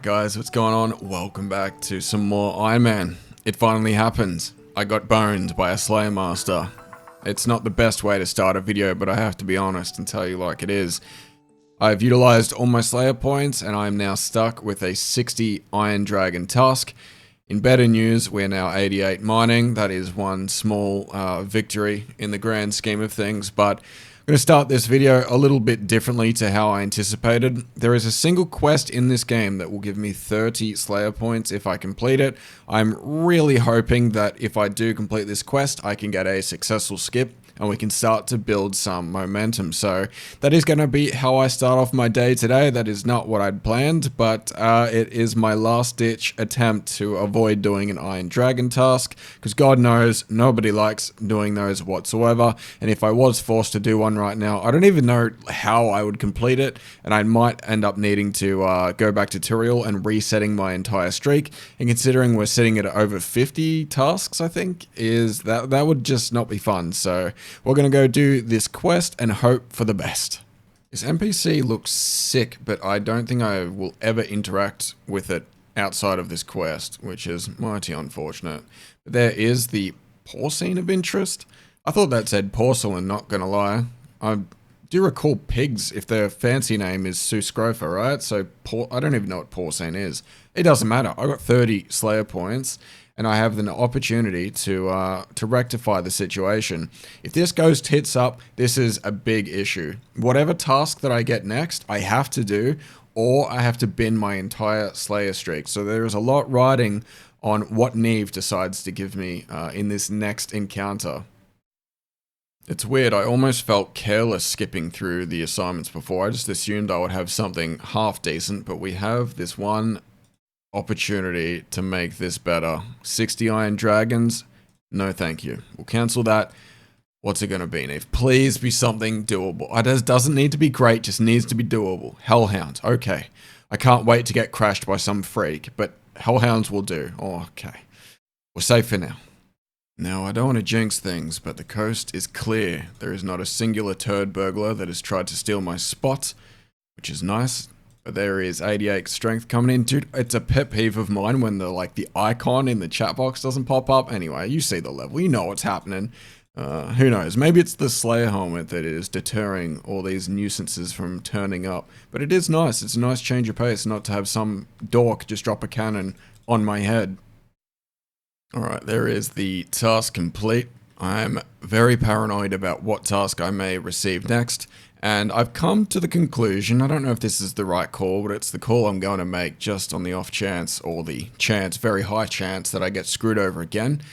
Alright guys, what's going on? Welcome back to some more Ironman. It finally happened. I got boned by a Slayer Master. It's not the best way to start a video, but I have to be honest and tell you like it is. I've utilized all my Slayer points and I'm now stuck with a 60 Iron Dragon task. In better news, we're now 88 mining. That is one small victory in the grand scheme of things, but I'm going to start this video a little bit differently to how I anticipated. There is a single quest in this game that will give me 30 Slayer points if I complete it. I'm really hoping that if I do complete this quest, I can get a successful skip and we can start to build some momentum. So that is going to be how I start off my day today. That is not what I'd planned, but it is my last ditch attempt to avoid doing an Iron Dragon task, because God knows nobody likes doing those whatsoever. And if I was forced to do one right now, I don't even know how I would complete it, and I might end up needing to go back to tutorial and resetting my entire streak. And considering we're sitting at over 50 tasks, I think, is that would just not be fun. So we're going to go do this quest and hope for the best. This NPC looks sick, but I don't think I will ever interact with it outside of this quest, which is mighty unfortunate. But there is the porcine of interest. I thought that said porcelain, not going to lie. I do recall pigs, if their fancy name is Suscrofa, right? So I don't even know what porcine is. It doesn't matter. I got 30 Slayer points. And I have an opportunity to rectify the situation. If this goes tits up, this is a big issue. Whatever task that I get next, I have to do, or I have to bin my entire Slayer streak. So there is a lot riding on what Neve decides to give me in this next encounter. It's weird, I almost felt careless skipping through the assignments before. I just assumed I would have something half decent, but we have this one opportunity to make this better. 60 Iron Dragons, no thank you. We'll cancel that. What's it going to be, Neve? Please be something doable. It doesn't need to be great, just needs to be doable. Hellhounds, okay. I can't wait to get crashed by some freak, but Hellhounds will do. Oh, okay. We're safe for now. Now, I don't want to jinx things, but the coast is clear. There is not a singular turd burglar that has tried to steal my spot, which is nice. But there is 88 strength coming in. Dude, it's a pet peeve of mine when the icon in the chat box doesn't pop up. Anyway, you see the level, you know what's happening. Who knows? Maybe it's the Slayer helmet that is deterring all these nuisances from turning up. But it is nice. It's a nice change of pace not to have some dork just drop a cannon on my head. Alright, there is the task complete. I'm very paranoid about what task I may receive next. And I've come to the conclusion, I don't know if this is the right call, but it's the call I'm going to make just on the off chance, or the chance, very high chance, that I get screwed over again.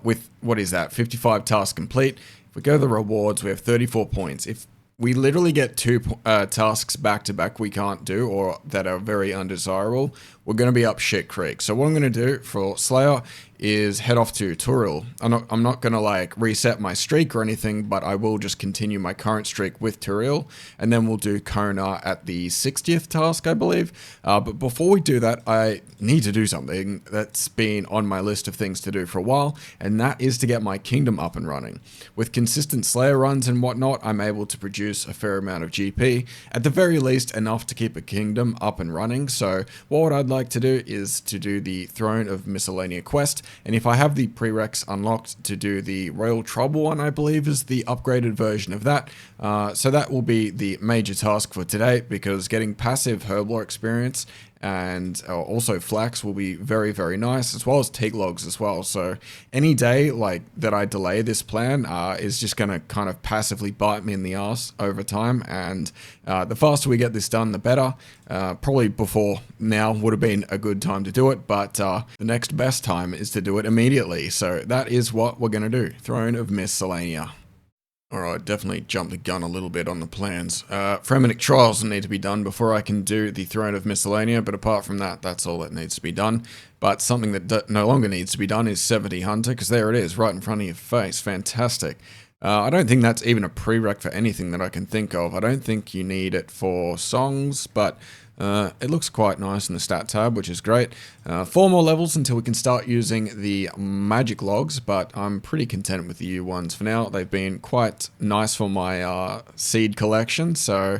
With, what is that, 55 tasks complete. If we go to the rewards, we have 34 points. If we literally get two tasks back to back we can't do, or that are very undesirable, we're going to be up shit creek. So what I'm going to do for Slayer is head off to tutorial. I'm not going to like reset my streak or anything, but I will just continue my current streak with tutorial, and then we'll do Kona at the 60th task, I believe. But before we do that, I need to do something that's been on my list of things to do for a while, and that is to get my kingdom up and running. With consistent Slayer runs and whatnot, I'm able to produce a fair amount of GP, at the very least enough to keep a kingdom up and running. So what I'd like to do is to do the Throne of Miscellanea quest, and if I have the prereqs unlocked, to do the Royal Trouble one, I believe is the upgraded version of that. So that will be the major task for today, because getting passive Herblore experience and also flax will be very, very nice, as well as teak logs as well. So any day like that I delay this plan is just going to kind of passively bite me in the ass over time, and the faster we get this done, the better. Probably before now would have been a good time to do it, but the next best time is to do it immediately. So that is what we're going to do. Throne of Miscellanea. Alright, definitely jumped the gun a little bit on the plans. Frenetic trials need to be done before I can do the Throne of Miscellanea, but apart from that, that's all that needs to be done. But something that no longer needs to be done is 70 Hunter, because there it is, right in front of your face. Fantastic. I don't think that's even a prereq for anything that I can think of. I don't think you need it for songs, but it looks quite nice in the stat tab, which is great. 4 more levels until we can start using the magic logs, but I'm pretty content with the U ones for now. They've been quite nice for my seed collection, so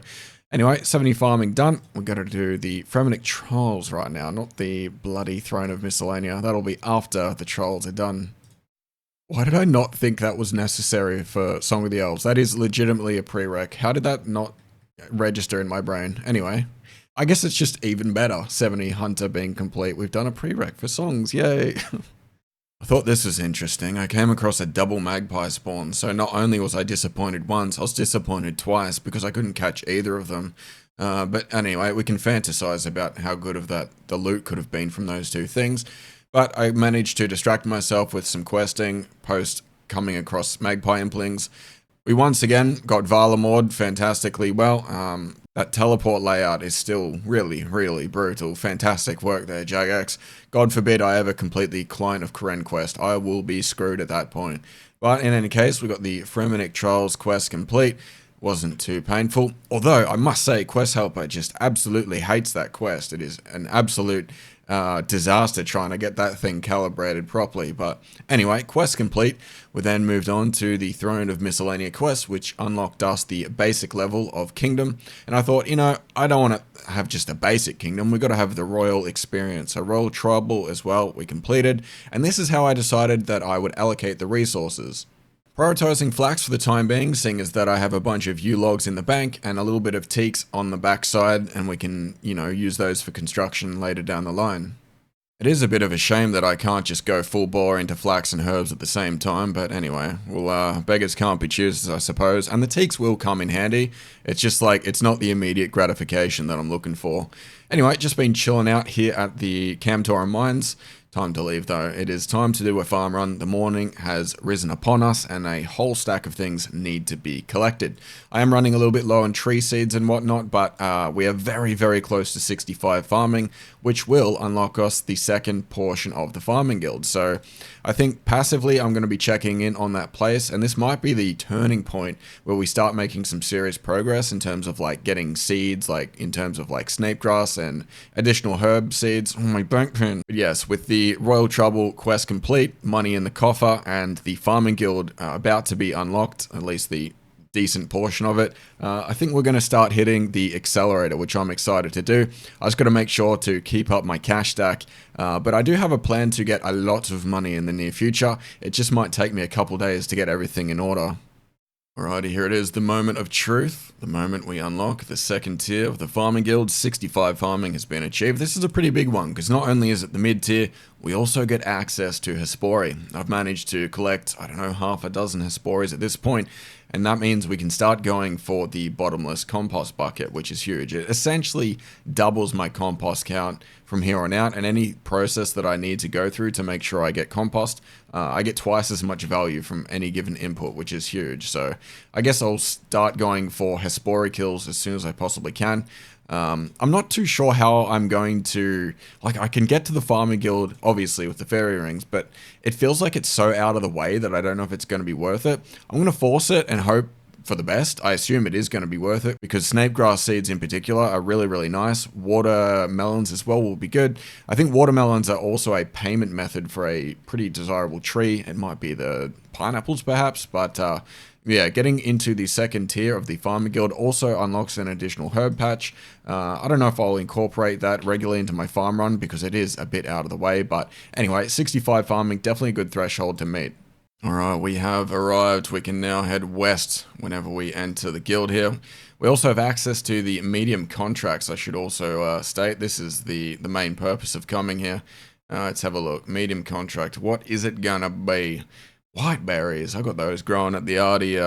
Anyway, 70 farming done. We've got to do the Fremennik Trolls right now, not the bloody Throne of Miscellanea. That'll be after the Trolls are done. Why did I not think that was necessary for Song of the Elves? That is legitimately a prereq. How did that not register in my brain? Anyway, I guess it's just even better. 70 Hunter being complete. We've done a prereq for songs. Yay. I thought this was interesting. I came across a double magpie spawn, so not only was I disappointed once, I was disappointed twice because I couldn't catch either of them. But anyway, we can fantasize about how good of the loot could have been from those two things. But I managed to distract myself with some questing post coming across magpie implings. We once again got Varlamord fantastically well. That teleport layout is still really, really brutal. Fantastic work there, Jagex. God forbid I ever complete the Client of Karen quest. I will be screwed at that point. But in any case, we got the Fremennik Trolls quest complete. Wasn't too painful. Although, I must say, Quest Helper just absolutely hates that quest. It is an absolute disaster trying to get that thing calibrated properly. But anyway, quest complete. We then moved on to the Throne of Miscellanea quest, which unlocked us the basic level of Kingdom. And I thought, you know, I don't want to have just a basic Kingdom. We've got to have the Royal experience. So Royal Trouble as well, we completed. And this is how I decided that I would allocate the resources. Prioritizing flax for the time being, seeing as that I have a bunch of U-logs in the bank and a little bit of teaks on the backside, and we can, you know, use those for construction later down the line. It is a bit of a shame that I can't just go full bore into flax and herbs at the same time, but anyway, well, beggars can't be choosers, I suppose, and the teaks will come in handy. It's just like, it's not the immediate gratification that I'm looking for. Anyway, just been chilling out here at the Camtora Mines. Time to leave though. It is time to do a farm run. The morning has risen upon us and a whole stack of things need to be collected. I am running a little bit low on tree seeds and whatnot, but we are very, very close to 65 farming, which will unlock us the second portion of the farming guild. So I think passively I'm going to be checking in on that place, and this might be the turning point where we start making some serious progress in terms of like getting seeds, like in terms of like snapegrass and additional herb seeds. Oh, my bank pen. But yes, with the Royal Trouble quest complete, money in the coffer, and the farming guild about to be unlocked, at least the decent portion of it, I think we're going to start hitting the accelerator, which I'm excited to do. I just got to make sure to keep up my cash stack, but I do have a plan to get a lot of money in the near future. It just might take me a couple days to get everything in order. Alrighty, here it is, the moment of truth, the moment we unlock the second tier of the farming guild. 65 farming has been achieved. This is a pretty big one, because not only is it the mid tier, we also get access to Hispori. I've managed to collect, I don't know, half a dozen Hisporis at this point, and that means we can start going for the bottomless compost bucket, which is huge. It essentially doubles my compost count from here on out, and any process that I need to go through to make sure I get compost, I get twice as much value from any given input, which is huge. So I guess I'll start going for Hispori kills as soon as I possibly can. I'm not too sure how I'm going to, like, I can get to the farming guild obviously with the fairy rings, but it feels like it's so out of the way that I don't know if it's going to be worth it. I'm going to force it and hope for the best. I assume it is going to be worth it because snapegrass seeds in particular are really, really nice. Watermelons as well will be good. I think watermelons are also a payment method for a pretty desirable tree. It might be the pineapples perhaps, but yeah, getting into the second tier of the farming guild also unlocks an additional herb patch. I don't know if I'll incorporate that regularly into my farm run because it is a bit out of the way, but anyway, 65 farming, definitely a good threshold to meet. Alright, we have arrived. We can now head west whenever we enter the guild here. We also have access to the medium contracts, I should also state. This is the main purpose of coming here. Let's have a look. Medium contract. What is it gonna be? White berries. I got those growing at the Ardi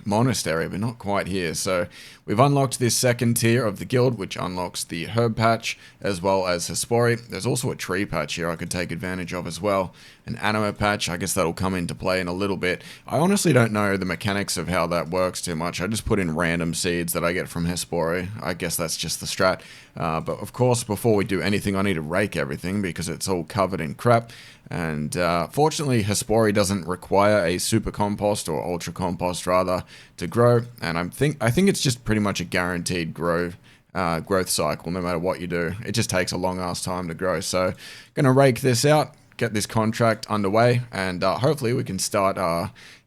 monastery, but not quite here. So we've unlocked this second tier of the guild, which unlocks the herb patch as well as Hispori. There's also a tree patch here I could take advantage of as well. An anima patch, I guess that'll come into play in a little bit. I honestly don't know the mechanics of how that works too much. I just put in random seeds that I get from Hispori. I guess that's just the strat. But of course, before we do anything, I need to rake everything because it's all covered in crap. And fortunately, Hispori doesn't require a super compost or ultra compost rather to grow. And I think it's just pretty much a guaranteed growth cycle no matter what you do. It just takes a long ass time to grow. So gonna rake this out, get this contract underway, and hopefully we can start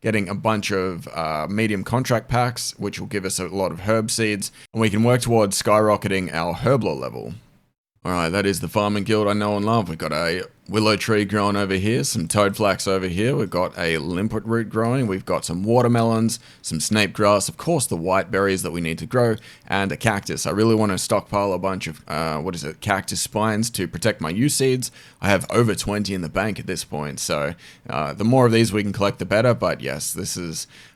getting a bunch of medium contract packs, which will give us a lot of herb seeds, and we can work towards skyrocketing our Herblore level. Alright, that is the farming guild I know and love. We've got a willow tree growing over here, some toad flax over here, we've got a limpet root growing, we've got some watermelons, some snape grass, of course the white berries that we need to grow, and a cactus. I really want to stockpile a bunch of, cactus spines to protect my yew seeds. I have over 20 in the bank at this point, so the more of these we can collect the better, but yes,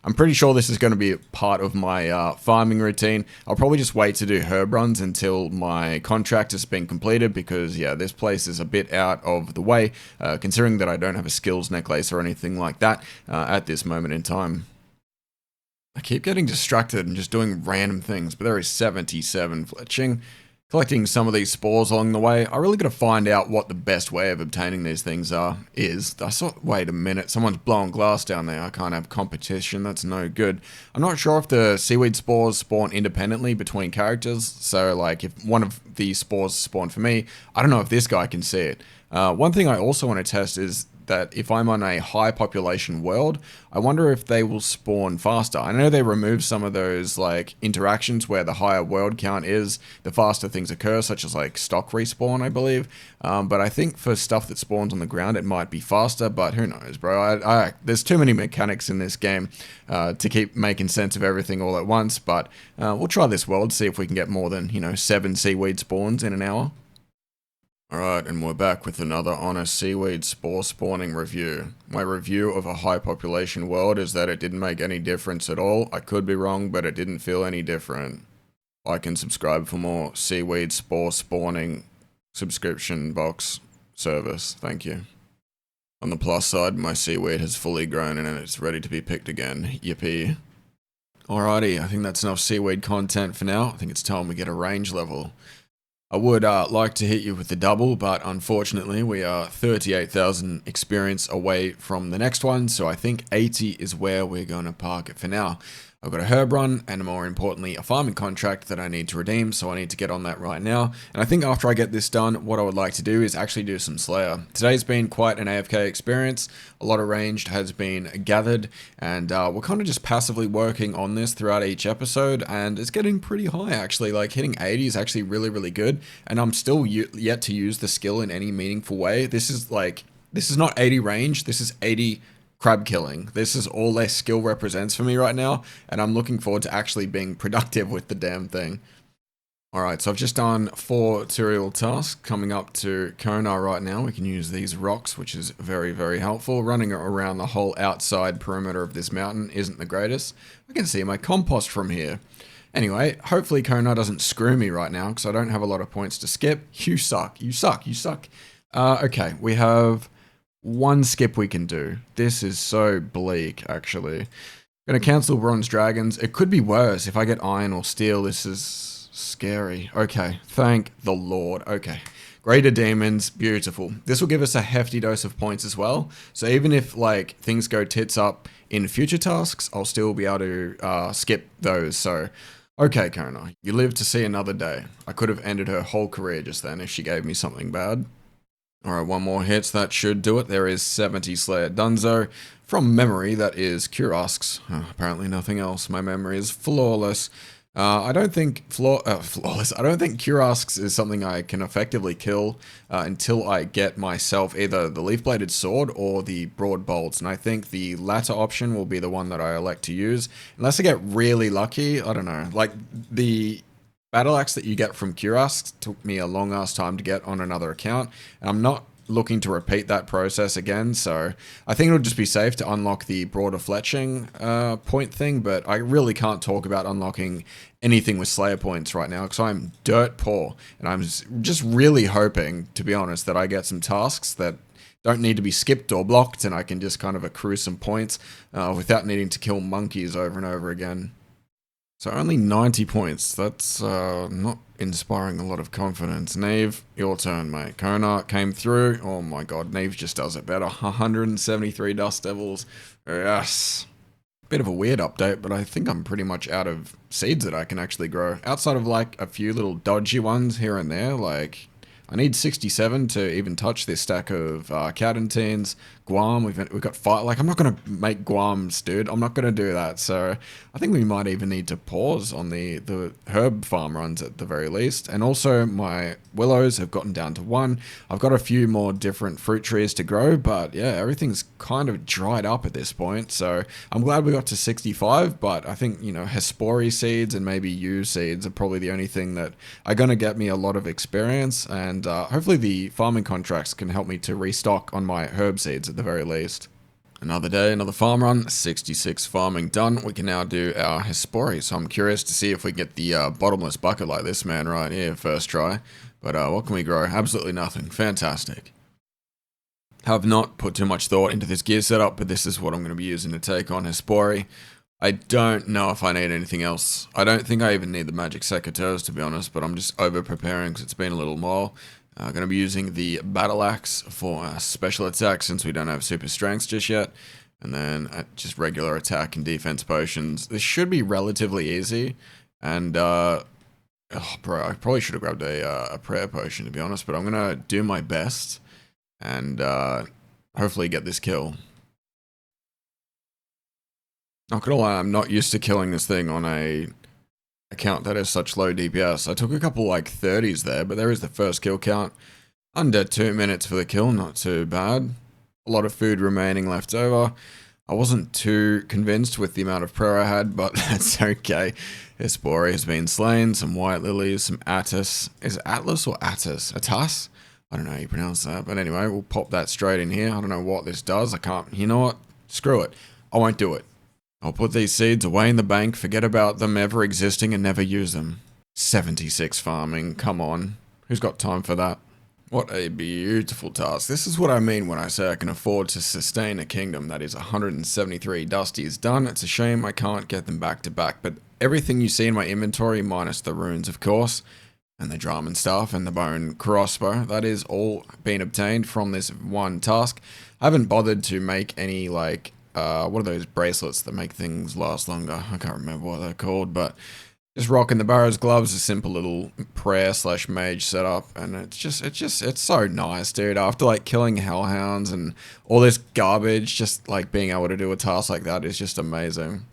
I'm pretty sure this is going to be part of my farming routine. I'll probably just wait to do herb runs until my contract has been completed, because yeah, this place is a bit out of the way, considering that I don't have a skills necklace or anything like that at this moment in time. I keep getting distracted and just doing random things, but there is 77 fletching. Collecting some of these spores along the way. I really got to find out what the best way of obtaining these things is. Wait a minute, someone's blowing glass down there. I can't have competition, that's no good. I'm not sure if the seaweed spores spawn independently between characters, so like if one of the spores spawn for me, I don't know if this guy can see it. One thing I also want to test is that if I'm on a high population world, I wonder if they will spawn faster. I know they remove some of those like interactions where the higher world count is, the faster things occur, such as like stock respawn, I believe. But I think for stuff that spawns on the ground, it might be faster, but who knows, bro. There's too many mechanics in this game to keep making sense of everything all at once, but we'll try this world, see if we can get more than, 7 seaweed spawns in an hour. Alright, and we're back with another honest seaweed spore spawning review. My review of a high population world is that it didn't make any difference at all. I could be wrong, but it didn't feel any different. Like and subscribe for more seaweed spore spawning subscription box service. Thank you. On the plus side, my seaweed has fully grown and it's ready to be picked again. Yippee. Alrighty, I think that's enough seaweed content for now. I think it's time we get a range level. I would like to hit you with the double, but unfortunately we are 38,000 experience away from the next one, so I think 80 is where we're going to park it for now. I've got a herb run, and more importantly, a farming contract that I need to redeem, so I need to get on that right now. And I think after I get this done, what I would like to do is actually do some Slayer. Today's been quite an AFK experience. A lot of ranged has been gathered, and we're kind of just passively working on this throughout each episode, and it's getting pretty high actually. Like hitting 80 is actually really, really good, and I'm still yet to use the skill in any meaningful way. This is not 80 range, this is 80 crab killing. This is all their skill represents for me right now, and I'm looking forward to actually being productive with the damn thing. Alright, so I've just done 4 tutorial tasks. Coming up to Kona right now, we can use these rocks, which is very, very helpful. Running around the whole outside perimeter of this mountain isn't the greatest. I can see my compost from here. Anyway, hopefully Kona doesn't screw me right now, because I don't have a lot of points to skip. You suck, you suck, you suck. Okay, we have one skip we can do. This is so bleak, actually. Gonna cancel bronze dragons. It could be worse if I get iron or steel. This is scary. Okay, thank the Lord. Okay, greater demons, beautiful. This will give us a hefty dose of points as well. So even if like things go tits up in future tasks, I'll still be able to skip those. So okay, Kona, you live to see another day. I could have ended her whole career just then if she gave me something bad. Alright, one more hit, so that should do it. There is 70 Slayer Dunzo. From memory, that is Kurasks. Apparently nothing else. My memory is flawless. I don't think flawless. I don't think Kurasks is something I can effectively kill until I get myself either the leaf-bladed sword or the broad bolts. And I think the latter option will be the one that I elect to use. Unless I get really lucky, I don't know. Like, the battle axe that you get from Kurasks took me a long ass time to get on another account, and I'm not looking to repeat that process again, so I think it'll just be safe to unlock the broader fletching point thing, but I really can't talk about unlocking anything with Slayer points right now because I'm dirt poor, and I'm just really hoping, to be honest, that I get some tasks that don't need to be skipped or blocked, and I can just kind of accrue some points without needing to kill monkeys over and over again. So only 90 points, that's not inspiring a lot of confidence. Neve, your turn, mate. Kona came through. Oh my god, Neve just does it better. 173 Dust Devils. Yes. Bit of a weird update, but I think I'm pretty much out of seeds that I can actually grow. Outside of like a few little dodgy ones here and there, like I need 67 to even touch this stack of Cadentines. Guam, we've got five. Like, I'm not going to make Guams, dude. I'm not going to do that. So I think we might even need to pause on the herb farm runs at the very least. And also my willows have gotten down to 1. I've got a few more different fruit trees to grow, but yeah, everything's kind of dried up at this point. So I'm glad we got to 65, but I think, you know, Hispori seeds and maybe yew seeds are probably the only thing that are going to get me a lot of experience. And hopefully the farming contracts can help me to restock on my herb seeds at the very least. Another day, another farm run, 66 farming done. We can now do our Hispori. So I'm curious to see if we get the bottomless bucket like this man right here, first try. But what can we grow? Absolutely nothing. Fantastic. Have not put too much thought into this gear setup, but this is what I'm going to be using to take on Hispori. I don't know if I need anything else. I don't think I even need the magic secateurs, to be honest, but I'm just over preparing because it's been a little while. I'm going to be using the battle axe for special attack since we don't have super strengths just yet. And then just regular attack and defense potions. This should be relatively easy. And, oh, bro, I probably should have grabbed a prayer potion, to be honest. But I'm going to do my best and hopefully get this kill. Not gonna lie, I'm not used to killing this thing on a account that has such low DPS. I took a couple like 30s there, but there is the first kill count. Under 2 minutes for the kill, not too bad. A lot of food remaining left over. I wasn't too convinced with the amount of prayer I had, but that's okay. Hispori has been slain, some white lilies, some atlas. Is it Atlas or Atlas? Atas? I don't know how you pronounce that, but anyway, we'll pop that straight in here. I don't know what this does. I can't, you know what? Screw it. I won't do it. I'll put these seeds away in the bank, forget about them ever existing and never use them. 76 farming, come on. Who's got time for that? What a beautiful task. This is what I mean when I say I can afford to sustain a kingdom that is 173 dusties done. It's a shame I can't get them back to back, but everything you see in my inventory, minus the runes of course, and the drum and stuff, and the bone crossbow, that is all been obtained from this one task. I haven't bothered to make any like what are those bracelets that make things last longer? I can't remember what they're called, but just rocking the Barrow's gloves, a simple little prayer / mage setup, and it's so nice, dude. After like killing hellhounds and all this garbage, just like being able to do a task like that is just amazing.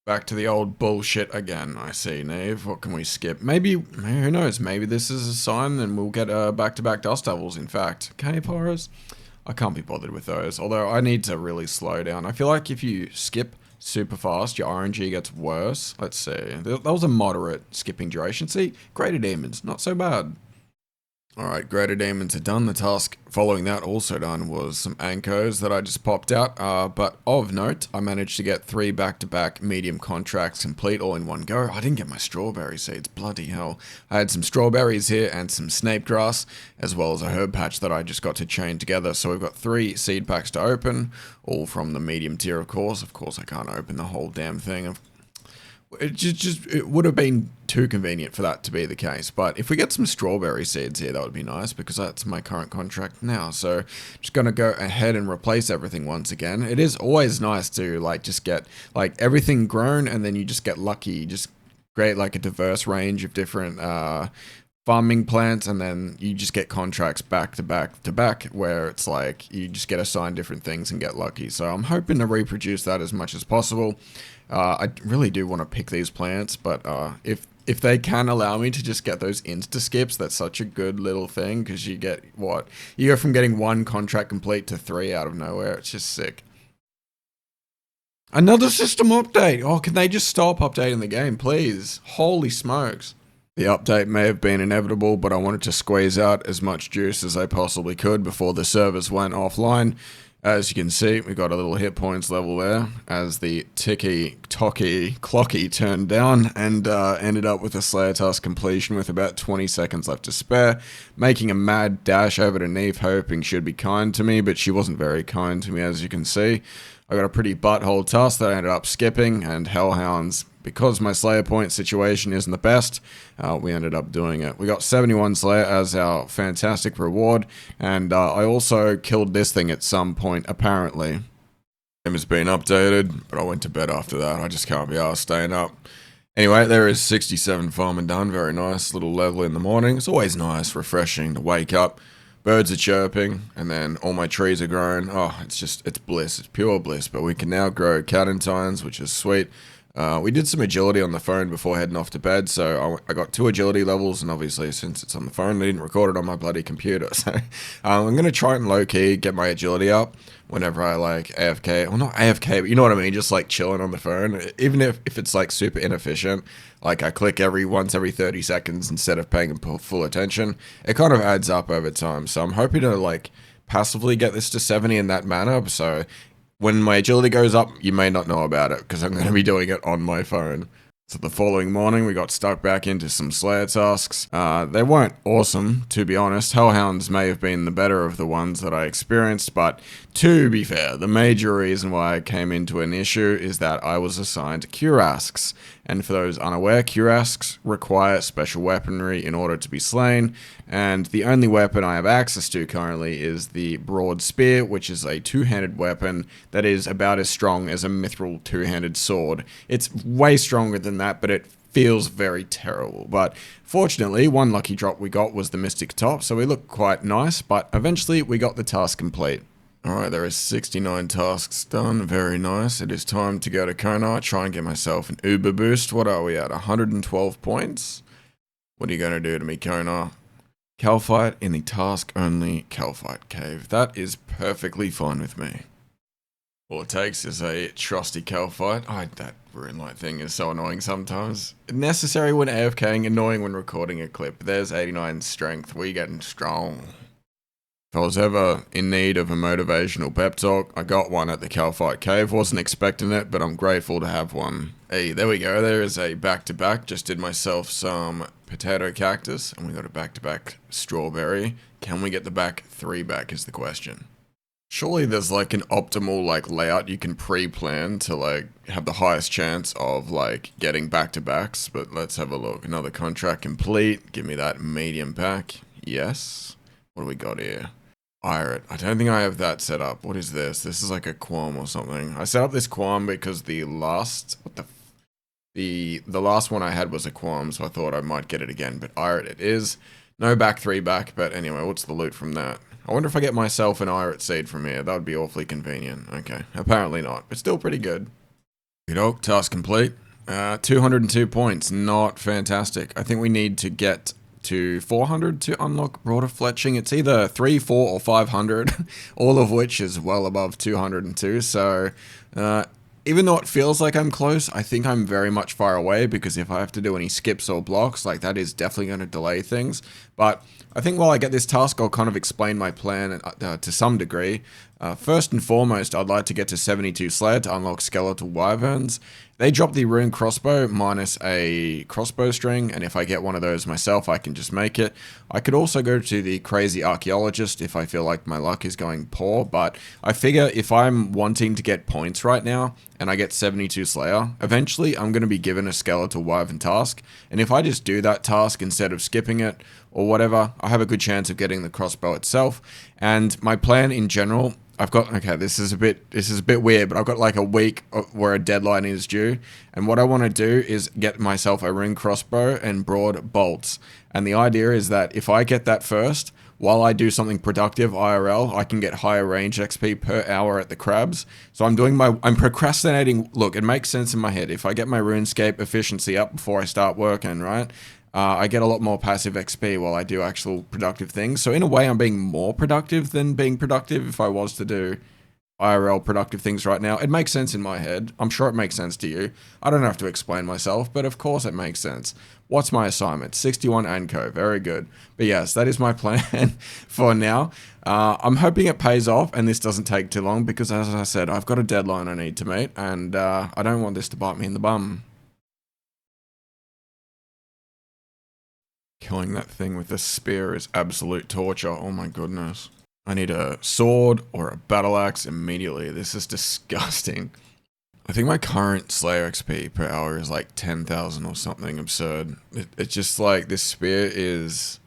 Back to the old bullshit again. I see, Neve. What can we skip? Maybe who knows? Maybe this is a sign and we'll get back-to-back Dust Devils, in fact. Cave Horrors? I can't be bothered with those, although I need to really slow down. I feel like if you skip super fast, your RNG gets worse. Let's see. That was a moderate skipping duration. See, greater demons, not so bad. Alright, greater demons are done. The task following that also done was some Ankos that I just popped out. But of note, I managed to get 3 back-to-back medium contracts complete all in one go. I didn't get my strawberry seeds, bloody hell. I had some strawberries here and some snape grass, as well as a herb patch that I just got to chain together. So we've got 3 seed packs to open, all from the medium tier, of course. Of course, I can't open the whole damn thing. It would have been too convenient for that to be the case, but if we get some strawberry seeds here, that would be nice, because that's my current contract now. So just gonna go ahead and replace everything once again. It is always nice to like just get like everything grown, and then you just get lucky. You just create like a diverse range of different farming plants, and then you just get contracts back to back, where it's like you just get assigned different things and get lucky. So I'm hoping to reproduce that as much as possible. I really do want to pick these plants, but if they can allow me to just get those insta skips, that's such a good little thing, because you get what? You go from getting 1 contract complete to 3 out of nowhere. It's just sick. Another system update. Oh, can they just stop updating the game, please? Holy smokes. The update may have been inevitable, but I wanted to squeeze out as much juice as I possibly could before the servers went offline. As you can see, we got a little hit points level there as the clocky turned down, and ended up with a Slayer task completion with about 20 seconds left to spare, making a mad dash over to Neve, hoping she'd be kind to me, but she wasn't very kind to me, as you can see. I got a pretty butthole task that I ended up skipping, and Hellhounds, because my Slayer point situation isn't the best, we ended up doing it. We got 71 Slayer as our fantastic reward, and I also killed this thing at some point, apparently. Game has been updated, but I went to bed after that. I just can't be arsed staying up. Anyway, there is 67 farming done. Very nice little level in the morning. It's always nice, refreshing to wake up. Birds are chirping, and then all my trees are growing. Oh, it's bliss. It's pure bliss. But we can now grow cataentines, which is sweet. We did some agility on the phone before heading off to bed, so I got 2 agility levels, and obviously since it's on the phone, I didn't record it on my bloody computer. So I'm going to try and low-key get my agility up whenever I like AFK. Well, not AFK, but you know what I mean, just like chilling on the phone. Even if it's like super inefficient, like I click once every 30 seconds instead of paying full attention, it kind of adds up over time. So I'm hoping to like passively get this to 70 in that manner, so when my agility goes up, you may not know about it because I'm going to be doing it on my phone. So the following morning, we got stuck back into some Slayer tasks. They weren't awesome, to be honest. Hellhounds may have been the better of the ones that I experienced, but to be fair, the major reason why I came into an issue is that I was assigned cuirasks. And for those unaware, cuirasks require special weaponry in order to be slain, and the only weapon I have access to currently is the broad spear, which is a 2-handed weapon that is about as strong as a mithril 2-handed sword. It's way stronger than that, but it feels very terrible. But fortunately, one lucky drop we got was the Mystic Top, so we look quite nice, but eventually we got the task complete. Alright, there is 69 tasks done. Very nice. It is time to go to Kona, try and get myself an Uber boost. What are we at? 112 points? What are you going to do to me, Kona? Calphite in the task-only Calphite Cave. That is perfectly fine with me. All it takes is a trusty Calphite. That rune light thing is so annoying sometimes. Necessary when AFKing, annoying when recording a clip. There's 89 strength. We getting strong. If I was ever in need of a motivational pep talk, I got one at the Calphite Cave. Wasn't expecting it, but I'm grateful to have one. Hey, there we go. There is a back-to-back. Just did myself some potato cactus, and we got a back-to-back strawberry. Can we get the back 3 back is the question. Surely there's like an optimal like layout you can pre-plan to like have the highest chance of like getting back-to-backs, but let's have a look. Another contract complete. Give me that medium pack. Yes. What do we got here? Iron. I don't think I have that set up. What is this? This is like a qualm or something. I set up this qualm because the last the last one I had was a qualm, so I thought I might get it again, but Iron it is. No back 3 back, but anyway, what's the loot from that? I wonder if I get myself an Iron seed from here. That would be awfully convenient. Okay, apparently not, but still pretty good. Good, task complete. 202 points, not fantastic. I think we need to get to 400 to unlock broader fletching. It's either 3, 4, or 500, all of which is well above 202. So even though it feels like I'm close, I think I'm very much far away, because if I have to do any skips or blocks, like that is definitely going to delay things. But I think while I get this task, I'll kind of explain my plan to some degree. First and foremost, I'd like to get to 72 Slayer to unlock Skeletal Wyverns. They drop the rune crossbow minus a crossbow string, and if I get one of those myself, I can just make it. I could also go to the Crazy Archaeologist if I feel like my luck is going poor, but I figure if I'm wanting to get points right now, and I get 72 Slayer, eventually I'm going to be given a Skeletal Wyvern task, and if I just do that task instead of skipping it, or whatever, I have a good chance of getting the crossbow itself. And my plan in general, okay, this is a bit weird, but I've got like a week where a deadline is due, and what I want to do is get myself a rune crossbow and broad bolts. And the idea is that if I get that first, while I do something productive IRL, I can get higher range XP per hour at the crabs. So I'm procrastinating. Look, it makes sense in my head. If I get my RuneScape efficiency up before I start working, right? I get a lot more passive XP while I do actual productive things. So in a way, I'm being more productive than being productive if I was to do IRL productive things right now. It makes sense in my head. I'm sure it makes sense to you. I don't have to explain myself, but of course it makes sense. What's my assignment? 61 Anko. Very good. But yes, that is my plan for now. I'm hoping it pays off and this doesn't take too long, because as I said, I've got a deadline I need to meet, and I don't want this to bite me in the bum. Killing that thing with a spear is absolute torture. Oh my goodness. I need a sword or a battle axe immediately. This is disgusting. I think my current Slayer XP per hour is like 10,000 or something absurd. It's just like this spear is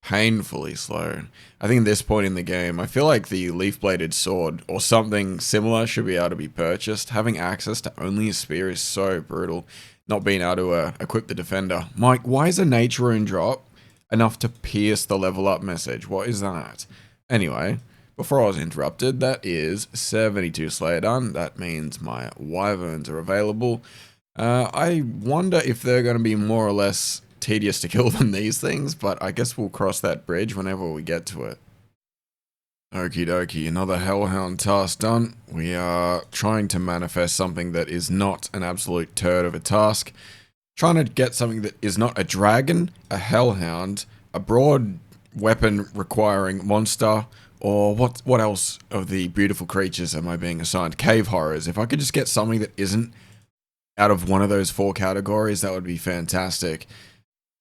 painfully slow. I think at this point in the game, I feel like the leaf-bladed sword or something similar should be able to be purchased. Having access to only a spear is so brutal. not being able to equip the defender. Mike, why is a nature rune drop enough to pierce the level up message? What is that? Anyway, before I was interrupted, that is 72 Slayer done. That means my wyverns are available. I wonder if they're going to be more or less tedious to kill than these things, but I guess we'll cross that bridge whenever we get to it. Okie dokie, another Hellhound task done. We are trying to manifest something that is not an absolute turd of a task. Trying to get something that is not a dragon, a Hellhound, a broad weapon requiring monster, or what else of the beautiful creatures am I being assigned? Cave horrors. If I could just get something that isn't out of one of those 4 categories, that would be fantastic.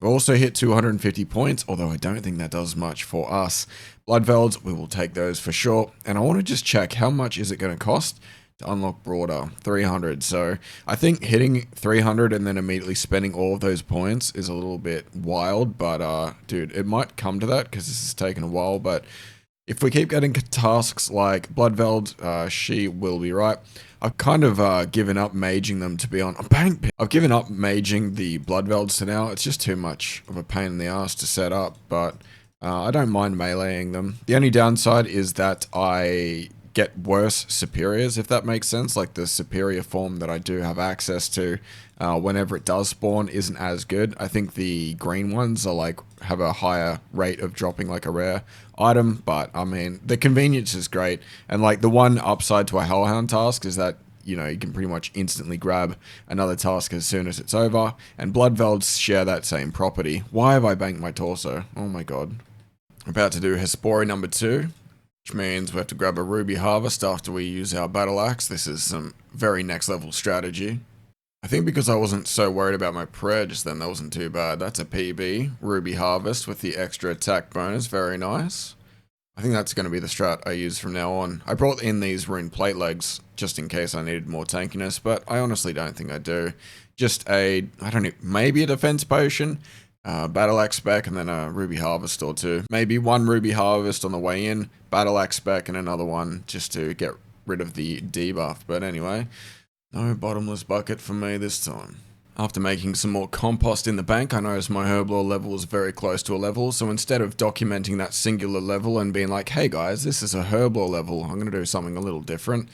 We also hit 250 points, although I don't think that does much for us. Bloodvelds, we will take those for sure. And I want to just check, how much is it going to cost to unlock Broader? 300. So I think hitting 300 and then immediately spending all of those points is a little bit wild. But dude, it might come to that because this has taken a while. But if we keep getting tasks like Bloodveld, she will be right. I've kind of given up maging them to be on a bank. I've given up maging the Bloodvelds to now. It's just too much of a pain in the ass to set up, but I don't mind meleeing them. The only downside is that I get worse superiors, if that makes sense. Like the superior form that I do have access to whenever it does spawn isn't as good. I think the green ones are like have a higher rate of dropping like a rare item, but I mean the convenience is great. And like the one upside to a Hellhound task is that, you know, you can pretty much instantly grab another task as soon as it's over, and Bloodvelds share that same property. Why have I banked my torso? Oh my god. I'm about to do Hispori number 2, which means we have to grab a ruby harvest after we use our battle axe. This is some very next level strategy. I think because I wasn't so worried about my prayer just then, that wasn't too bad. That's a PB, ruby harvest with the extra attack bonus, very nice. I think that's going to be the strat I use from now on. I brought in these rune plate legs just in case I needed more tankiness, but I honestly don't think I do. Just I don't know, maybe a defense potion, battle axe spec, and then a ruby harvest or 2. Maybe 1 ruby harvest on the way in, battle axe spec, and another one just to get rid of the debuff. But anyway, no bottomless bucket for me this time. After making some more compost in the bank, I noticed my Herblore level was very close to a level, so instead of documenting that singular level and being like, hey guys, this is a Herblore level, I'm going to do something a little different.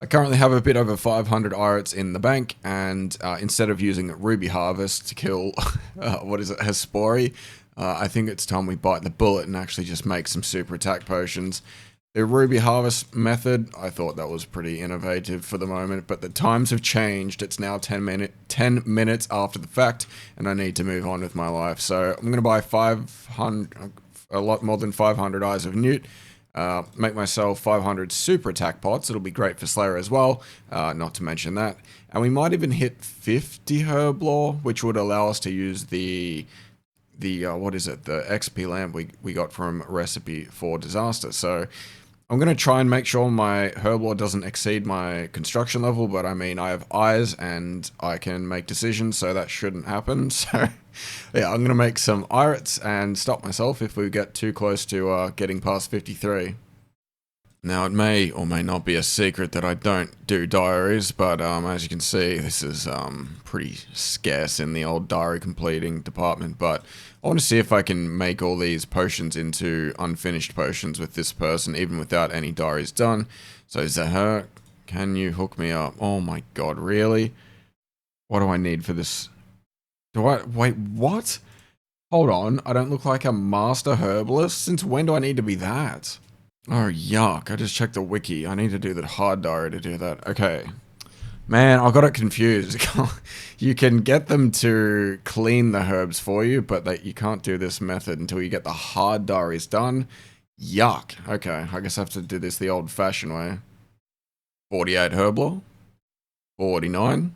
I currently have a bit over 500 irits in the bank, and instead of using Ruby Harvest to kill, Hispori, I think it's time we bite the bullet and actually just make some super attack potions. The Ruby Harvest method, I thought that was pretty innovative for the moment, but the times have changed. It's now 10 minutes after the fact, and I need to move on with my life. So I'm going to buy 500, a lot more than 500 Eyes of Newt, make myself 500 super attack pots. It'll be great for Slayer as well, not to mention that. And we might even hit 50 Herblore, which would allow us to use the XP lamp we got from Recipe for Disaster. So I'm going to try and make sure my Herblore doesn't exceed my construction level, but I mean, I have eyes and I can make decisions, so that shouldn't happen. So yeah, I'm going to make some irits and stop myself if we get too close to getting past 53. Now, it may or may not be a secret that I don't do diaries, but as you can see, this is pretty scarce in the old diary completing department, but I want to see if I can make all these potions into unfinished potions with this person, even without any diaries done. So, Zahar, can you hook me up? Oh my god, really? What do I need for this? Wait, what? Hold on, I don't look like a master herbalist? Since when do I need to be that? Oh, yuck. I just checked the wiki. I need to do the hard diary to do that. Okay. Man, I got it confused. You can get them to clean the herbs for you, but you can't do this method until you get the hard diaries done. Yuck. Okay, I guess I have to do this the old-fashioned way. 48 Herblore. 49.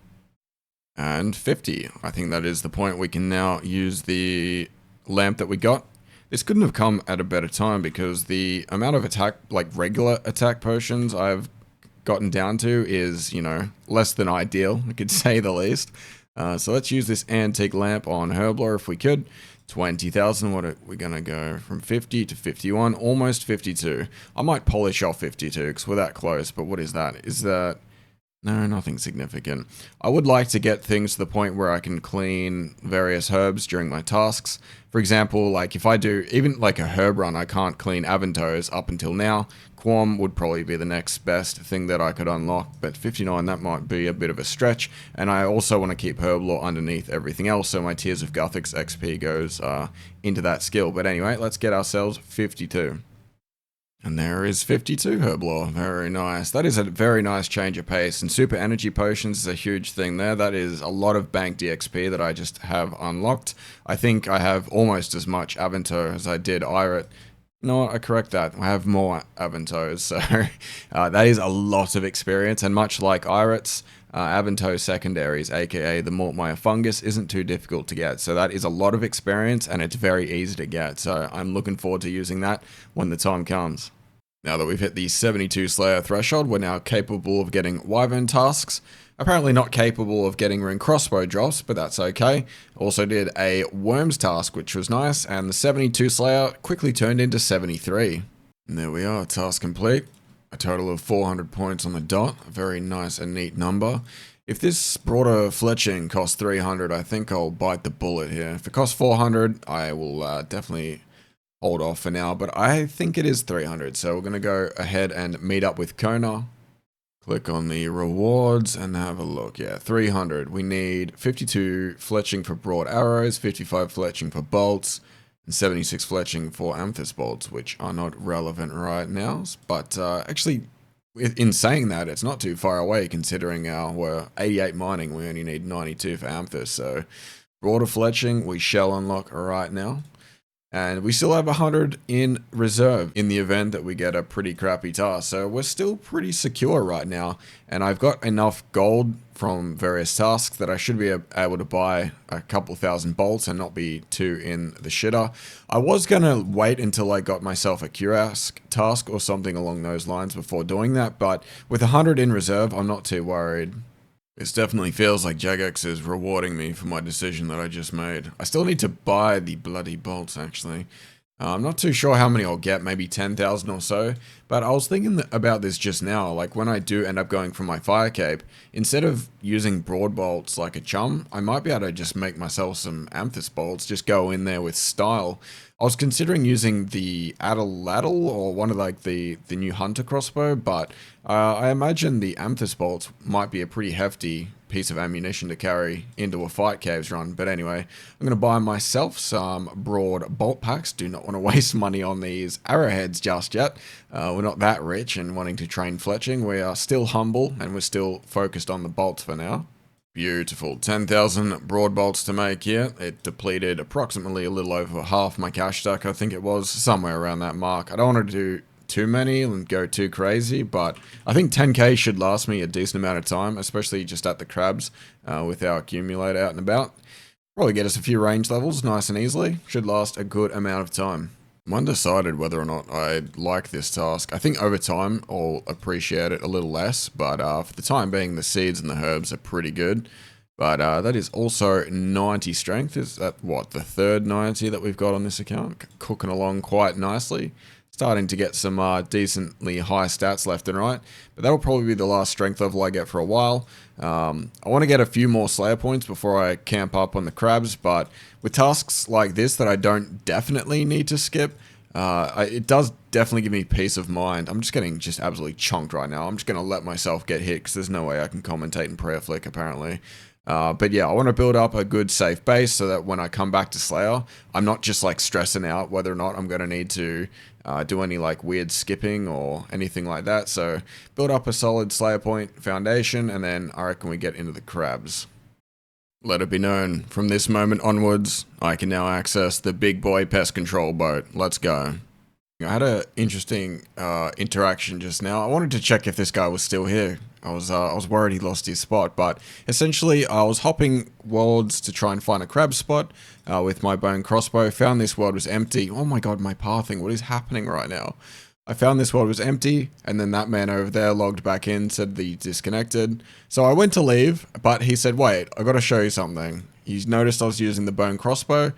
And 50. I think that is the point we can now use the lamp that we got. This couldn't have come at a better time because the amount of attack, like regular attack potions I've gotten down to is, you know, less than ideal, I could say the least. So let's use this antique lamp on Herblore if we could. 20,000, what are we going to go from 50 to 51, almost 52. I might polish off 52 because we're that close, but what is that? Is that No, nothing significant. I would like to get things to the point where I can clean various herbs during my tasks. For example, like if I do even like a herb run, I can't clean Aventos up until now. Quam would probably be the next best thing that I could unlock, but 59, that might be a bit of a stretch. And I also want to keep Herblore underneath everything else, so my Tears of Guthix XP goes into that skill. But anyway, let's get ourselves 52. And there is 52 Herblore. Very nice. That is a very nice change of pace. And super energy potions is a huge thing there. That is a lot of banked EXP that I just have unlocked. I think I have almost as much Avento as I did Irit. No, I correct that. I have more Aventos. So that is a lot of experience. And much like Irit's, Avento secondaries, aka the Mortmire fungus, isn't too difficult to get. So that is a lot of experience and it's very easy to get. So I'm looking forward to using that when the time comes. Now that we've hit the 72 Slayer threshold, we're now capable of getting Wyvern tasks. Apparently not capable of getting rune crossbow drops, but that's okay. Also did a Worms task, which was nice, and the 72 Slayer quickly turned into 73. And there we are, task complete. A total of 400 points on the dot. A very nice and neat number. If this broader fletching costs 300, I think I'll bite the bullet here. If it costs 400, I will definitely hold off for now, but I think it is 300. So we're going to go ahead and meet up with Kona. Click on the rewards and have a look. Yeah, 300. We need 52 fletching for broad arrows, 55 fletching for bolts, and 76 fletching for amethyst bolts, which are not relevant right now. But actually, in saying that, it's not too far away considering we're 88 mining. We only need 92 for amethyst. So broader fletching we shall unlock right now. And we still have 100 in reserve in the event that we get a pretty crappy task. So we're still pretty secure right now. And I've got enough gold from various tasks that I should be able to buy a couple thousand bolts and not be too in the shitter. I was going to wait until I got myself a cuirass task or something along those lines before doing that. But with 100 in reserve, I'm not too worried. This definitely feels like Jagex is rewarding me for my decision that I just made. I still need to buy the bloody bolts, actually. I'm not too sure how many I'll get, maybe 10,000 or so. But I was thinking about this just now, like when I do end up going for my fire cape, instead of using broad bolts like a chum, I might be able to just make myself some amethyst bolts, just go in there with style. I was considering using the Addle or one of like the new Hunter crossbow, but I imagine the amethyst bolts might be a pretty hefty piece of ammunition to carry into a fight caves run. But anyway, I'm going to buy myself some broad bolt packs. Do not want to waste money on these arrowheads just yet. We're not that rich and wanting to train fletching. We are still humble and we're still focused on the bolts for now. Beautiful. 10,000 broad bolts to make here. It depleted approximately a little over half my cash stack, I think it was, somewhere around that mark. I don't want to do too many and go too crazy, but I think 10k should last me a decent amount of time, especially just at the crabs with our accumulator out and about. Probably get us a few range levels nice and easily. Should last a good amount of time. I'm undecided whether or not I like this task. I think over time I'll appreciate it a little less, but for the time being the seeds and the herbs are pretty good. But that is also 90 strength. Is that what, the third 90 that we've got on this account? Cooking along quite nicely. Starting to get some decently high stats left and right, but that'll probably be the last strength level I get for a while. I want to get a few more Slayer points before I camp up on the crabs, but with tasks like this that I don't definitely need to skip, it does definitely give me peace of mind. I'm just getting absolutely chunked right now. I'm just going to let myself get hit because there's no way I can commentate in prayer flick apparently. But yeah, I want to build up a good safe base so that when I come back to Slayer, I'm not just like stressing out whether or not I'm going to need to do any like weird skipping or anything like that. So build up a solid Slayer point foundation, and then I reckon we get into the crabs. Let it be known, from this moment onwards, I can now access the big boy pest control boat. Let's go. I had an interesting interaction just now. I wanted to check if this guy was still here. I was worried he lost his spot, but essentially I was hopping worlds to try and find a crab spot with my bone crossbow. Found this world was empty. Oh my god, my pathing, what is happening right now? I found this world was empty, and then that man over there logged back in, said that he disconnected. So I went to leave, but he said, wait, I gotta show you something. He noticed I was using the bone crossbow,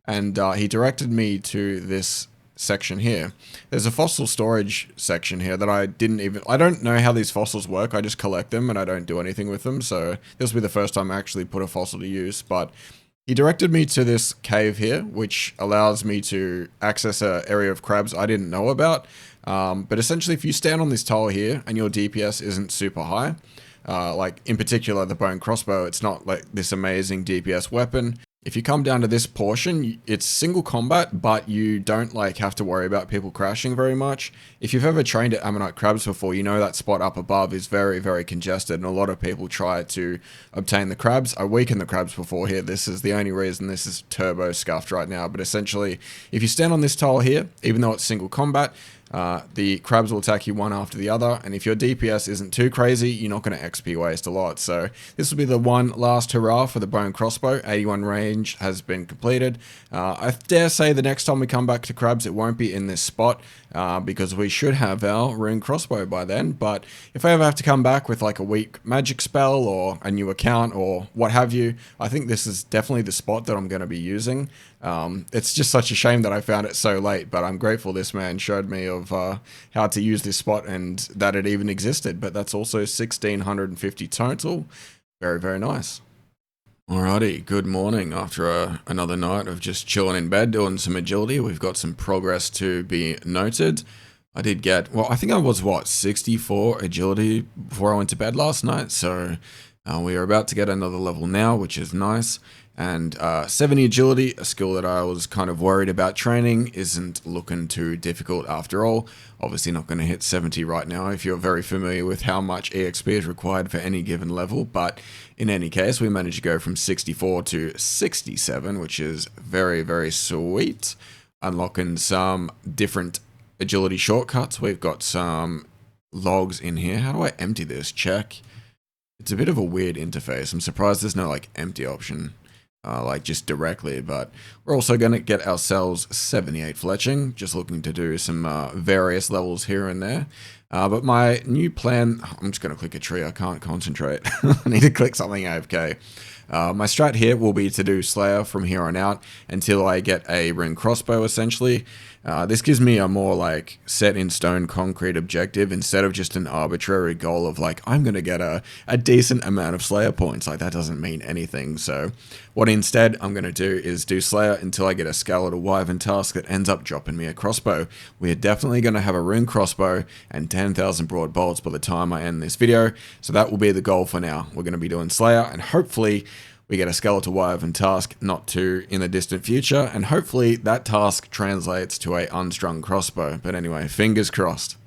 and he directed me to this section here. There's a fossil storage section here that I don't know how these fossils work. I just collect them and I don't do anything with them. So this will be the first time I actually put a fossil to use, but he directed me to this cave here, which allows me to access an area of crabs I didn't know about. But essentially, if you stand on this tile here and your DPS isn't super high, like in particular the bone crossbow, it's not like this amazing DPS weapon. If you come down to this portion, it's single combat, but you don't like have to worry about people crashing very much. If you've ever trained at Ammonite Crabs before, you know that spot up above is very, very congested, and a lot of people try to obtain the crabs. I weakened the crabs before here. This is the only reason this is turbo scuffed right now. But essentially, if you stand on this tile here, even though it's single combat, the crabs will attack you one after the other, and if your DPS isn't too crazy, you're not going to XP waste a lot. So this will be the one last hurrah for the bone crossbow. 81 range has been completed. I dare say the next time we come back to crabs, it won't be in this spot, because we should have our rune crossbow by then. But if I ever have to come back with like a weak magic spell or a new account or what have you, I think this is definitely the spot that I'm going to be using. It's just such a shame that I found it so late, but I'm grateful this man showed me of how to use this spot and that it even existed. But that's also 1650 total. Very, very nice. Alrighty, good morning. After another night of just chilling in bed, doing some agility, we've got some progress to be noted. I did get, well, I think I was, 64 agility before I went to bed last night, so we are about to get another level now, which is nice. And 70 agility, a skill that I was kind of worried about training, isn't looking too difficult after all. Obviously not going to hit 70 right now if you're very familiar with how much EXP is required for any given level, but in any case, we managed to go from 64 to 67, which is very, very sweet. Unlocking some different agility shortcuts. We've got some logs in here. How do I empty this? Check. It's a bit of a weird interface. I'm surprised there's no like empty option. Like just directly, but we're also going to get ourselves 78 fletching, just looking to do some various levels here and there. But my new plan, I'm just going to click a tree, I can't concentrate. I need to click something AFK. My strat here will be to do Slayer from here on out until I get a rune crossbow essentially. This gives me a more like set in stone concrete objective instead of just an arbitrary goal of like, I'm going to get a decent amount of Slayer points. Like that doesn't mean anything. So what instead I'm going to do is do Slayer until I get a skeletal wyvern task that ends up dropping me a crossbow. We're definitely going to have a rune crossbow and 10,000 broad bolts by the time I end this video. So that will be the goal for now. We're going to be doing Slayer and hopefully we get a skeletal wyvern task not too in the distant future, and hopefully that task translates to a unstrung crossbow. But anyway, fingers crossed.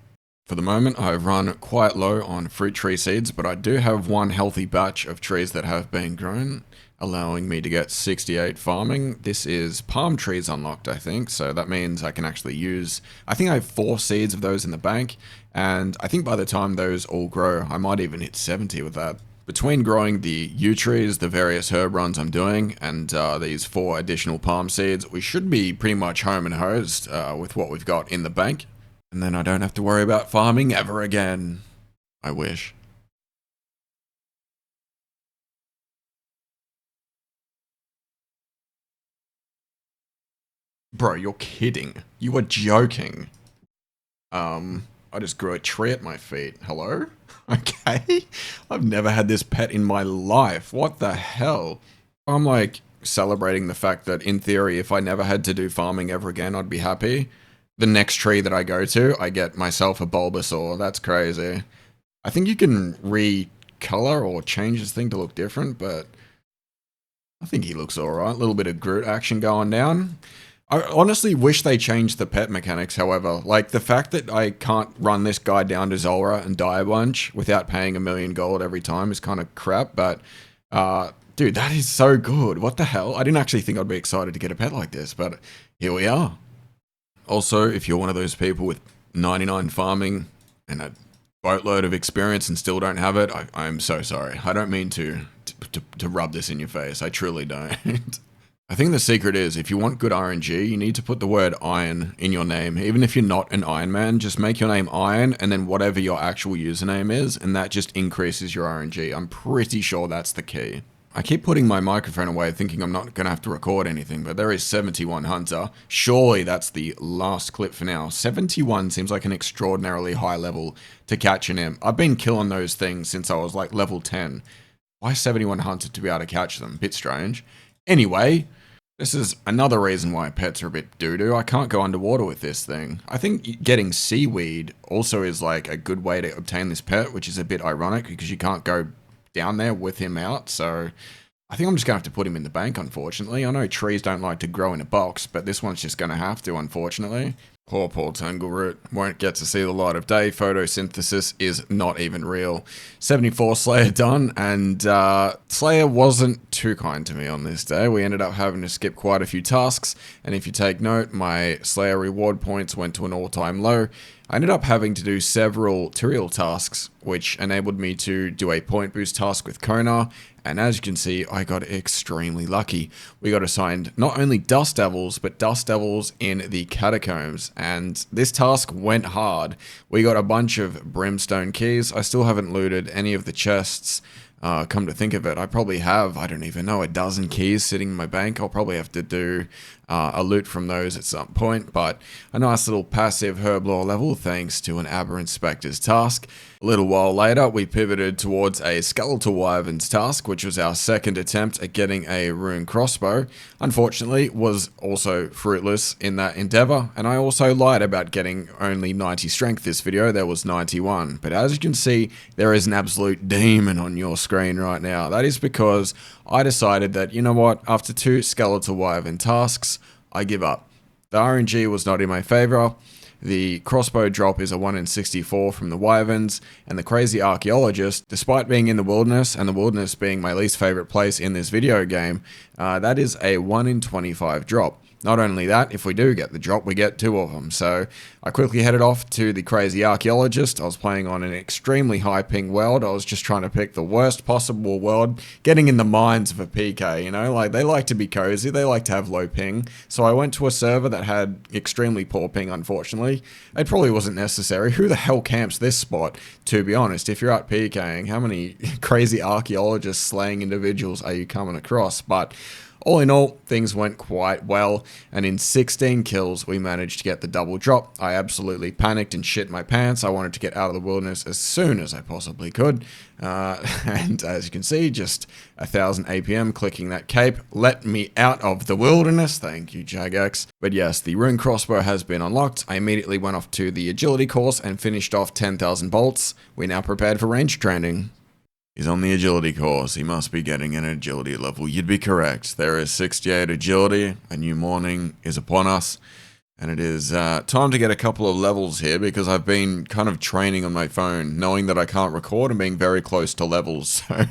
For the moment, I've run quite low on fruit tree seeds, but I do have one healthy batch of trees that have been grown, allowing me to get 68 farming. This is palm trees unlocked, I think, so that means I can actually use, I think I have 4 seeds of those in the bank, and I think by the time those all grow, I might even hit 70 with that. Between growing the yew trees, the various herb runs I'm doing, and these 4 additional palm seeds, we should be pretty much home and hosed with what we've got in the bank. And then I don't have to worry about farming ever again. I wish. Bro, you're kidding. You are joking. I just grew a tree at my feet. Hello? Okay. I've never had this pet in my life. What the hell? I'm like celebrating the fact that in theory, if I never had to do farming ever again, I'd be happy. The next tree that I go to, I get myself a Bulbasaur. That's crazy. I think you can recolor or change this thing to look different, but I think he looks alright. A little bit of Groot action going down. I honestly wish they changed the pet mechanics, however. Like, the fact that I can't run this guy down to Zolra and die a bunch without paying 1,000,000 gold every time is kind of crap, but, dude, that is so good. What the hell? I didn't actually think I'd be excited to get a pet like this, but here we are. Also, if you're one of those people with 99 farming and a boatload of experience and still don't have it, I'm so sorry. I don't mean to rub this in your face. I truly don't. I think the secret is, if you want good RNG, you need to put the word iron in your name. Even if you're not an Ironman, just make your name Iron and then whatever your actual username is, and that just increases your RNG. I'm pretty sure that's the key. I keep putting my microphone away thinking I'm not going to have to record anything, but there is 71 Hunter. Surely that's the last clip for now. 71 seems like an extraordinarily high level to catch an imp. I've been killing those things since I was like level 10. Why 71 Hunter to be able to catch them? Bit strange. Anyway, this is another reason why pets are a bit doo-doo. I can't go underwater with this thing. I think getting seaweed also is like a good way to obtain this pet, which is a bit ironic because you can't go down there with him out. So I think I'm just going to have to put him in the bank, unfortunately. I know trees don't like to grow in a box, but this one's just going to have to, unfortunately. Poor Tangleroot won't get to see the light of day. Photosynthesis is not even real. 74 Slayer done, and Slayer wasn't too kind to me on this day. We ended up having to skip quite a few tasks, and if you take note, my Slayer reward points went to an all-time low. I ended up having to do several Tyrael tasks, which enabled me to do a point boost task with Kona, and as you can see, I got extremely lucky. We got assigned not only Dust Devils, but Dust Devils in the Catacombs, and this task went hard. We got a bunch of Brimstone keys. I still haven't looted any of the chests. Come to think of it, I probably have, I don't even know, a dozen keys sitting in my bank. I'll probably have to do a loot from those at some point, but a nice little passive Herblore level thanks to an Aberrant Spectre's task. A little while later, we pivoted towards a Skeletal Wyvern's task, which was our second attempt at getting a rune crossbow. Unfortunately, was also fruitless in that endeavor, and I also lied about getting only 90 strength this video. There was 91, but as you can see, there is an absolute demon on your screen right now. That is because I decided that, you know what, after 2 Skeletal Wyvern tasks, I give up. The RNG was not in my favor. The crossbow drop is a 1 in 64 from the Wyverns, and the Crazy Archaeologist, despite being in the wilderness, and the wilderness being my least favorite place in this video game, that is a 1 in 25 drop. Not only that, if we do get the drop, we get 2 of them. So I quickly headed off to the Crazy Archaeologist. I was playing on an extremely high ping world. I was just trying to pick the worst possible world, getting in the minds of a PK, you know, like they like to be cozy, they like to have low ping. So I went to a server that had extremely poor ping, unfortunately. It probably wasn't necessary. Who the hell camps this spot, to be honest? If you're out PKing, how many Crazy Archaeologists slaying individuals are you coming across? But all in all, things went quite well, and in 16 kills, we managed to get the double drop. I absolutely panicked and shit my pants. I wanted to get out of the wilderness as soon as I possibly could, and as you can see, just 1000 APM clicking that cape let me out of the wilderness. Thank you, Jagex. But yes, the rune crossbow has been unlocked. I immediately went off to the agility course and finished off 10,000 bolts. We're now prepared for range training. He's on the agility course. He must be getting an agility level. You'd be correct. There is 68 agility. A new morning is upon us. And it is time to get a couple of levels here because I've been kind of training on my phone, knowing that I can't record and being very close to levels. So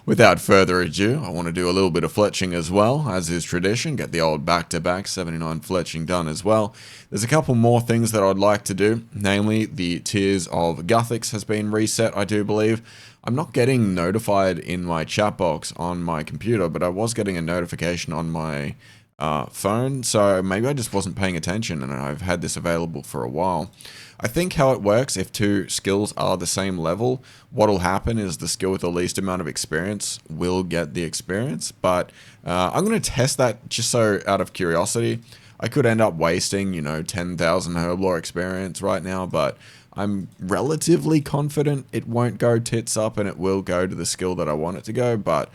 without further ado, I want to do a little bit of fletching as well, as is tradition. Get the old back-to-back 79 fletching done as well. There's a couple more things that I'd like to do, namely the tiers of Guthix has been reset, I do believe. I'm not getting notified in my chat box on my computer, but I was getting a notification on my phone, so maybe I just wasn't paying attention and I've had this available for a while. I think how it works, if 2 skills are the same level, what'll happen is the skill with the least amount of experience will get the experience, but I'm going to test that just so out of curiosity. I could end up wasting, you know, 10,000 Herblore experience right now, but I'm relatively confident it won't go tits up and it will go to the skill that I want it to go, but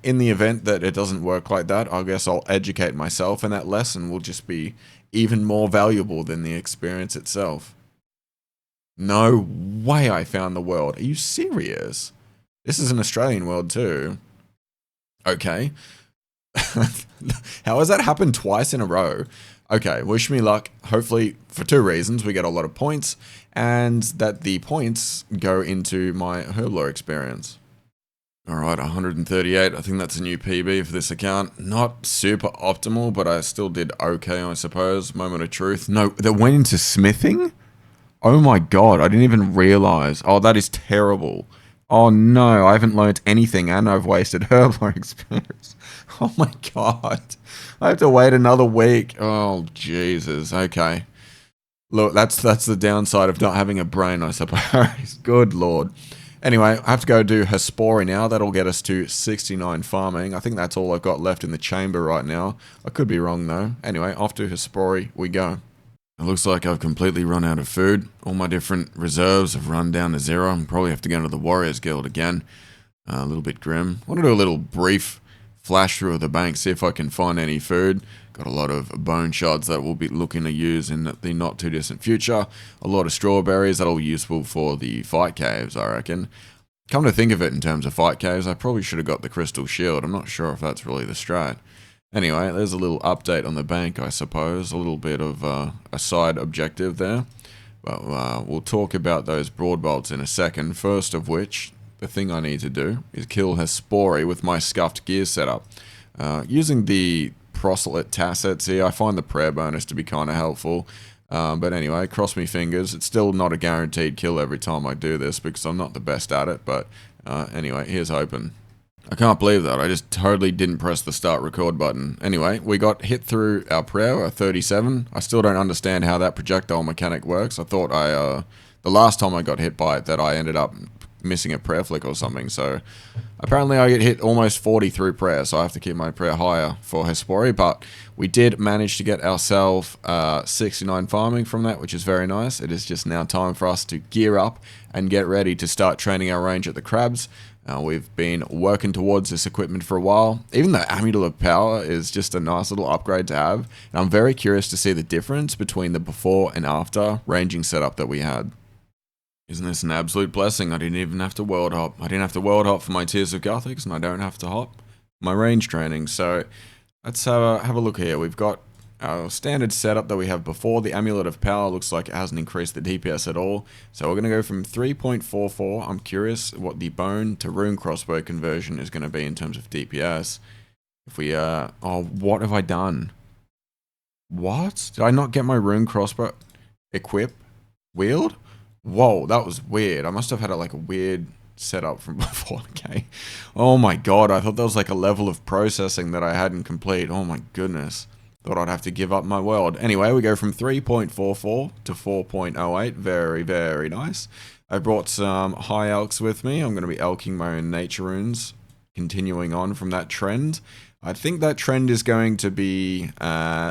in the event that it doesn't work like that, I guess I'll educate myself and that lesson will just be even more valuable than the experience itself. No way I found the world. Are you serious? This is an Australian world too. Okay. How has that happened twice in a row? Okay, wish me luck. Hopefully, for 2 reasons, we get a lot of points, and that the points go into my Herblore experience. Alright, 138. I think that's a new PB for this account. Not super optimal, but I still did okay, I suppose. Moment of truth. No, that went into smithing? Oh my god, I didn't even realize. Oh, that is terrible. Oh no, I haven't learnt anything and I've wasted Herblore experience. Oh my god. I have to wait another week. Oh, Jesus. Okay. Look, that's the downside of not having a brain, I suppose. Good lord. Anyway, I have to go do Hispori now. That'll get us to 69 farming. I think that's all I've got left in the chamber right now. I could be wrong though. Anyway, off to Hispori we go. It looks like I've completely run out of food. All my different reserves have run down to zero. I'll probably have to go into the Warriors Guild again. A little bit grim. I want to do a little brief flash through of the bank, see if I can find any food. Got a lot of bone shards that we'll be looking to use in the not too distant future. A lot of strawberries that'll be useful for the fight caves, I reckon. Come to think of it in terms of fight caves, I probably should have got the crystal shield. I'm not sure if that's really the strat. Anyway, there's a little update on the bank, I suppose. A little bit of a side objective there. But we'll talk about those broad bolts in a second. First of which, the thing I need to do is kill Hispori with my scuffed gear setup. Using the proselyte tassets here, I find the prayer bonus to be kind of helpful. But anyway, cross me fingers. It's still not a guaranteed kill every time I do this because I'm not the best at it. But anyway, here's hoping. I can't believe that. I just totally didn't press the start record button. Anyway, we got hit through our prayer, 37. I still don't understand how that projectile mechanic works. I thought the last time I got hit by it that I ended up missing a prayer flick or something. So apparently I get hit almost 40 through prayer, so I have to keep my prayer higher for Hispori. But we did manage to get ourselves 69 farming from that, which is very nice. It is just now time for us to gear up and get ready to start training our range at the crabs. We've been working towards this equipment for a while. Even the Amulet of Power is just a nice little upgrade to have. And I'm very curious to see the difference between the before and after ranging setup that we had. Isn't this an absolute blessing? I didn't even have to world hop. I didn't have to world hop for my Tears of Gothics, and I don't have to hop my range training. So let's have a look here. We've got our standard setup that we have before. The Amulet of Power looks like it hasn't increased the DPS at all. So we're going to go from 3.44. I'm curious what the bone to rune crossbow conversion is going to be in terms of DPS. If we, oh, what have I done? What? Did I not get my rune crossbow equip wield? Whoa, that was weird. I must have had like a weird setup from before. Okay. Oh my god, I thought that was like a level of processing that I hadn't complete. Oh my goodness. Thought I'd have to give up my world. Anyway, we go from 3.44 to 4.08. Very, very nice. I brought some high elks with me. I'm going to be elking my own nature runes. Continuing on from that trend. I think that trend is going to be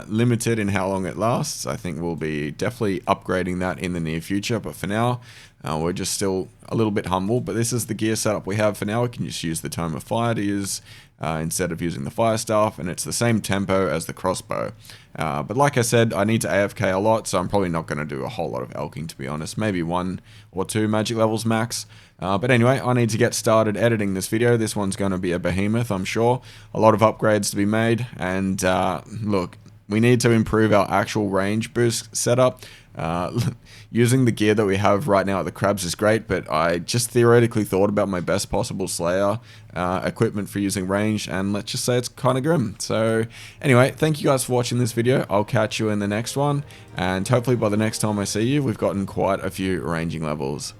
limited in how long it lasts. I think we'll be definitely upgrading that in the near future. But for now, we're just still a little bit humble. But this is the gear setup we have for now. We can just use the Tome of Fire to use instead of using the Fire Staff. And it's the same tempo as the crossbow. But like I said, I need to AFK a lot. So I'm probably not going to do a whole lot of elking, to be honest. Maybe 1 or 2 magic levels max. But anyway, I need to get started editing this video. This one's going to be a behemoth, I'm sure. A lot of upgrades to be made. And look, we need to improve our actual range boost setup. Using the gear that we have right now at the crabs is great, but I just theoretically thought about my best possible Slayer equipment for using range, and let's just say it's kind of grim. So anyway, thank you guys for watching this video. I'll catch you in the next one, and hopefully by the next time I see you, we've gotten quite a few ranging levels.